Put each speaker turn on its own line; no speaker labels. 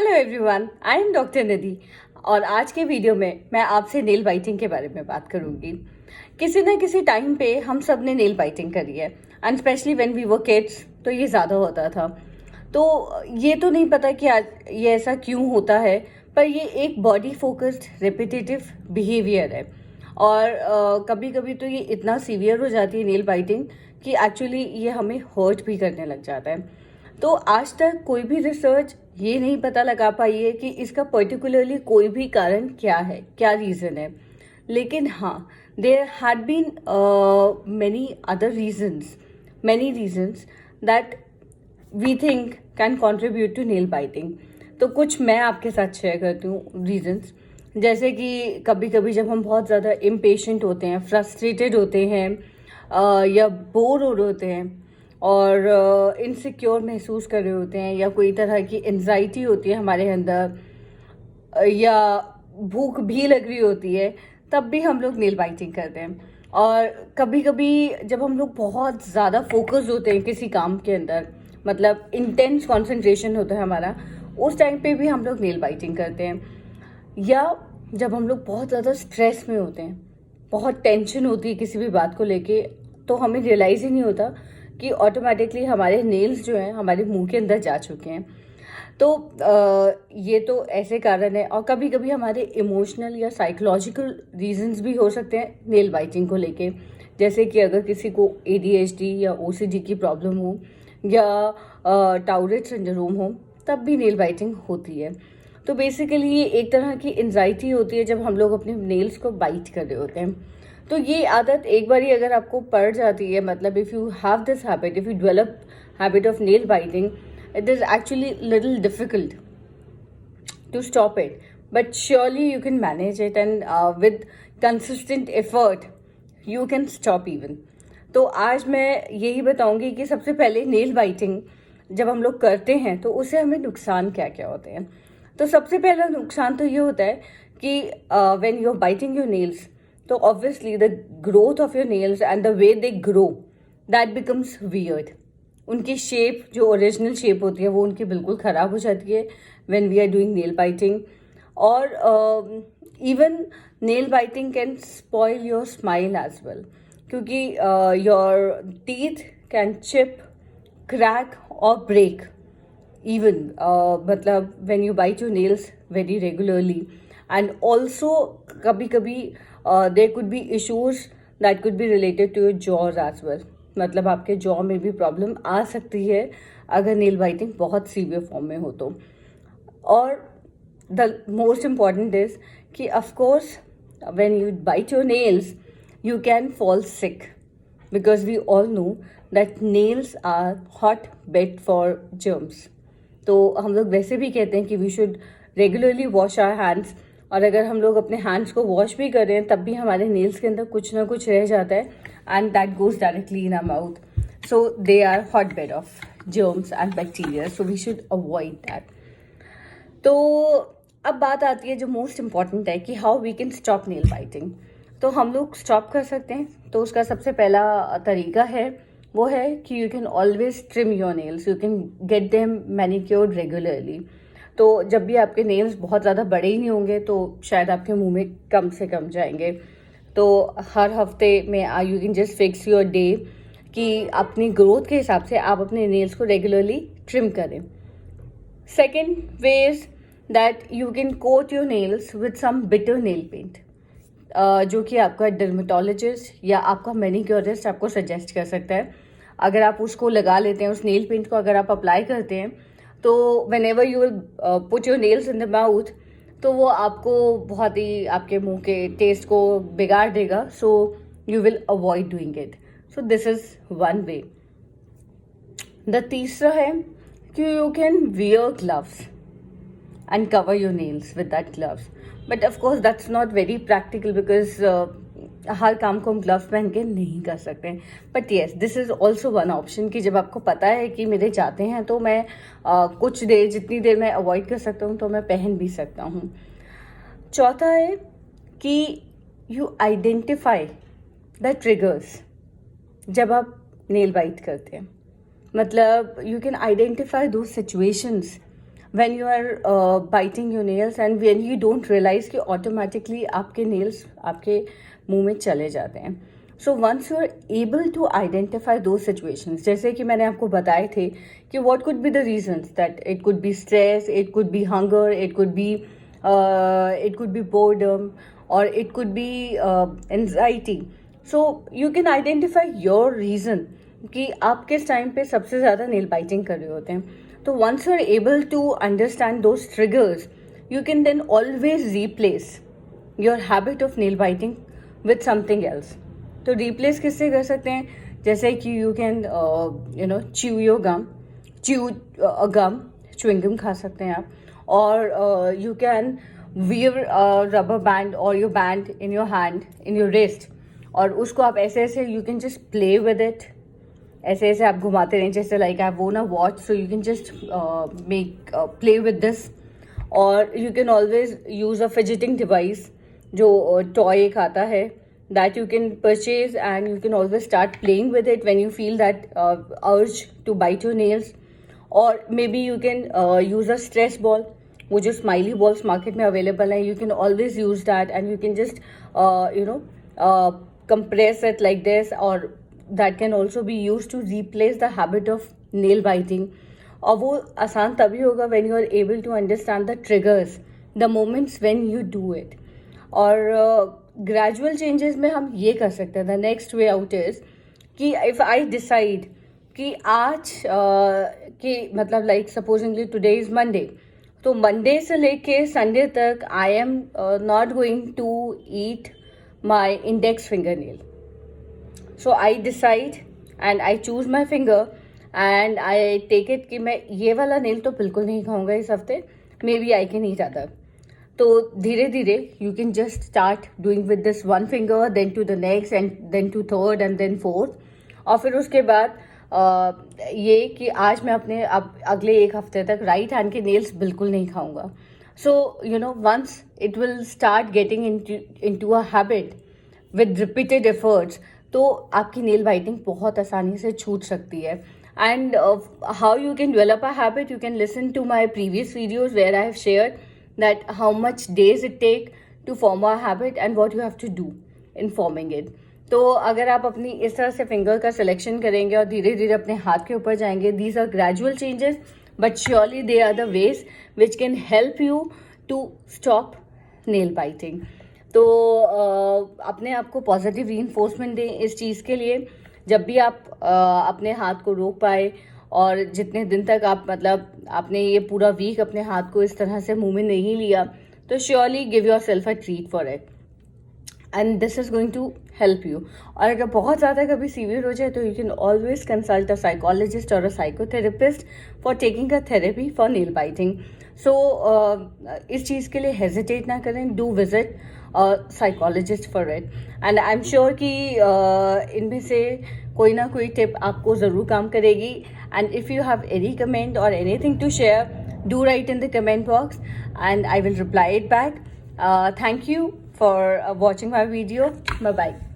Hello everyone, I am doctor नदी और आज के वीडियो में मैं आपसे नेल बाइटिंग के बारे में बात करूंगी। किसी न किसी टाइम पे हम सब ने नेल बाइटिंग करी है and specially when we were kids तो ये ज़्यादा होता था। तो ये तो नहीं पता कि आज ये ऐसा क्यों होता है, पर ये एक बॉडी फोकस्ड रिपीटेटिव बिहेवियर है और कभी कभी तो ये इतना सीवियर हो जाती है नेल बाइटिंग कि एक्चुअली ये हमें हर्ट भी करने लग जाता है। तो आज तक कोई भी रिसर्च ये नहीं पता लगा पाई है कि इसका पर्टिकुलरली कोई भी कारण क्या है, क्या रीज़न है। लेकिन हाँ, there had been many other reasons that we think can contribute to nail biting. तो कुछ मैं आपके साथ शेयर करती हूँ रीजंस। जैसे कि कभी कभी जब हम बहुत ज़्यादा इम्पेशेंट होते हैं, फ्रस्ट्रेटेड होते हैं या बोर हो रहे होते हैं और इनसिक्योर महसूस कर रहे होते हैं या कोई तरह की एंजाइटी होती है हमारे अंदर या भूख भी लग रही होती है, तब भी हम लोग नेल बाइटिंग करते हैं। और कभी कभी जब हम लोग बहुत ज़्यादा फोकस होते हैं किसी काम के अंदर, मतलब इंटेंस कंसंट्रेशन होता है हमारा, उस टाइम पे भी हम लोग नेल बाइटिंग करते हैं। या जब हम लोग बहुत ज़्यादा स्ट्रेस में होते हैं, बहुत टेंशन होती है किसी भी बात को लेके, तो हमें रियलाइज़ ही नहीं होता कि ऑटोमेटिकली हमारे नेल्स जो हैं हमारे मुंह के अंदर जा चुके हैं। तो ये तो ऐसे कारण है। और कभी कभी हमारे इमोशनल या साइकोलॉजिकल रीजंस भी हो सकते हैं नेल बाइटिंग को लेके। जैसे कि अगर किसी को ADHD या OCD की प्रॉब्लम हो या टाउरेट सिंड्रोम हो, तब भी नेल बाइटिंग होती है। तो बेसिकली ये एक तरह की एंजाइटी होती है जब हम लोग अपने नेल्स को बाइट कर रहे होते हैं। तो ये आदत एक बार ही अगर आपको पड़ जाती है, मतलब if you have this habit, if you develop habit of nail biting, it is actually little difficult to stop it, but surely you can manage it and with consistent effort you can stop even. तो आज मैं यही बताऊंगी कि सबसे पहले nail biting जब हम लोग करते हैं तो उससे हमें नुकसान क्या क्या होते हैं। तो सबसे पहला नुकसान तो ये होता है कि when you're biting your nails, तो obviously the growth of your nails and the way they grow, that becomes weird. उनकी शेप, जो ओरिजिनल शेप होती है, वो उनकी बिल्कुल ख़राब हो जाती है when we are doing nail biting. और even nail biting can spoil your smile as well, क्योंकि your teeth can chip, crack or break even मतलब when you bite your nails very regularly. And also कभी कभी there could be issues that could be related to your jaws as well. मतलब आपके jaw में भी problem आ सकती है अगर नेल बाइटिंग बहुत सीवियर फॉर्म में हो तो। और द मोस्ट इम्पॉर्टेंट इज कि of course when you bite your nails you can fall sick, because we all know that nails are hotbed for germs. तो हम लोग वैसे भी कहते हैं कि we should regularly wash our hands, और अगर हम लोग अपने हैंड्स को वॉश भी कर रहे हैं तब भी हमारे नेल्स के अंदर कुछ ना कुछ रह जाता है and that goes directly in our mouth. So they are hotbed of germs and bacteria, so we should avoid that. तो अब बात आती है जो मोस्ट इम्पॉर्टेंट है कि how we can stop nail biting. तो हम लोग स्टॉप कर सकते हैं। तो उसका सबसे पहला तरीका है वो है कि you can always trim your nails, you can get them manicured regularly. तो जब भी आपके नेल्स बहुत ज़्यादा बड़े ही नहीं होंगे तो शायद आपके मुंह में कम से कम जाएंगे। तो हर हफ्ते में you can just fix your day कि अपनी ग्रोथ के हिसाब से आप अपने नेल्स को रेगुलरली ट्रिम करें। Second way is that you can coat your nails with some bitter nail paint, जो कि आपका डर्मेटोलॉजिस्ट या आपका मैनिक्योरिस्ट आपको सजेस्ट कर सकता है। अगर आप उसको लगा लेते हैं, उस नेल पेंट को अगर आप अप्लाई करते हैं, तो when ever you will put your nails in the mouth, तो वो आपको बहुत ही आपके मुंह के टेस्ट को बिगाड़ देगा। So you will avoid doing it. So this is one way. The तीसरा है कि you can wear gloves and cover your nails with that gloves, but of course that's not very practical because हर काम को हम ग्लव्स पहन के नहीं कर सकते हैं। But yes, this is also one option कि जब आपको पता है कि मेरे जाते हैं तो मैं कुछ देर, जितनी देर मैं अवॉइड कर सकता हूँ तो मैं पहन भी सकता हूँ। चौथा है कि यू आइडेंटिफाई द ट्रिगर्स जब आप नेल बाइट करते हैं। मतलब यू कैन आइडेंटिफाई दो situations when you are biting your nails and when you don't realize कि automatically आपके nails आपके मुंह में चले जाते हैं. So once you are able to identify those situations, जैसे कि मैंने आपको बताए थे कि what could be the reasons, that it could be stress, it could be hunger, it could be boredom, or it could be anxiety. So you can identify your reason कि आप किस टाइम पे सबसे ज़्यादा नेल बाइटिंग कर रहे होते हैं. तो once you are able to understand those triggers, you can then always replace your habit of nail biting with something else. तो replace किससे कर सकते हैं? जैसे कि you can chew your gum, chewing gum खा सकते हैं आप, और you can wear a rubber band or your band in your hand, in your wrist, और उसको आप ऐसे ऐसे you can just play with it, ऐसे ऐसे आप घुमाते रहें, जैसे like I won a watch, so you can just make play with this. और you can always use a fidgeting device जो टॉय एक आता है, that you can purchase and you can always start playing with it when you feel that urge to bite your nails. और maybe you can use a stress ball, वो जो smiley balls market में available हैं, you can always use that and you can just compress it like this, or that can also be used to replace the habit of nail biting. और वो आसान तभी होगा when you are able to understand the triggers, the moments when you do it. और gradual changes में हम ये कर सकते हैं. The next way out is कि if I decide कि आज कि मतलब like supposingly today is Monday, तो Monday से लेके Sunday तक I am not going to eat my index fingernail. So I decide and I choose my finger and I take it कि मैं ये वाला नेल तो बिल्कुल नहीं खाऊंगा इस हफ्ते, maybe I can eat other. तो धीरे धीरे you can just start doing with this one finger, then to the next and then to third and then fourth. और फिर उसके बाद ये कि आज मैं अपने अगले एक हफ्ते तक राइट हैंड के नेल्स बिल्कुल नहीं खाऊंगा. So once it will start getting into a habit with repeated efforts, तो आपकी नेल बाइटिंग बहुत आसानी से छूट सकती है. And how you can develop a habit, you can listen to my previous videos where I have shared that how much days it take to form a habit and what you have to do in forming it. तो अगर आप अपनी इस तरह से finger का selection करेंगे और धीरे धीरे अपने हाथ के ऊपर जाएंगे, these are gradual changes but surely they are the ways which can help you to stop nail biting. तो अपने आप को पॉजिटिव रीइंफोर्समेंट दें इस चीज़ के लिए. जब भी आप अपने हाथ को रोक पाए और जितने दिन तक आप मतलब आपने ये पूरा वीक अपने हाथ को इस तरह से मुंह में नहीं लिया, तो surely give your self a treat for it and this is going to help you. और अगर बहुत ज़्यादा कभी सीवियर हो जाए तो you can always consult a psychologist or a psychotherapist for taking a therapy for nail biting. So इस चीज़ के लिए हेजिटेट ना करें, do visit psychologist for it. And I am sure कि इनमें से कोई ना कोई टिप आपको ज़रूर काम करेगी. And if you have any comment or anything to share, do write in the comment box and I will reply it back. Thank you for watching my video. Bye bye.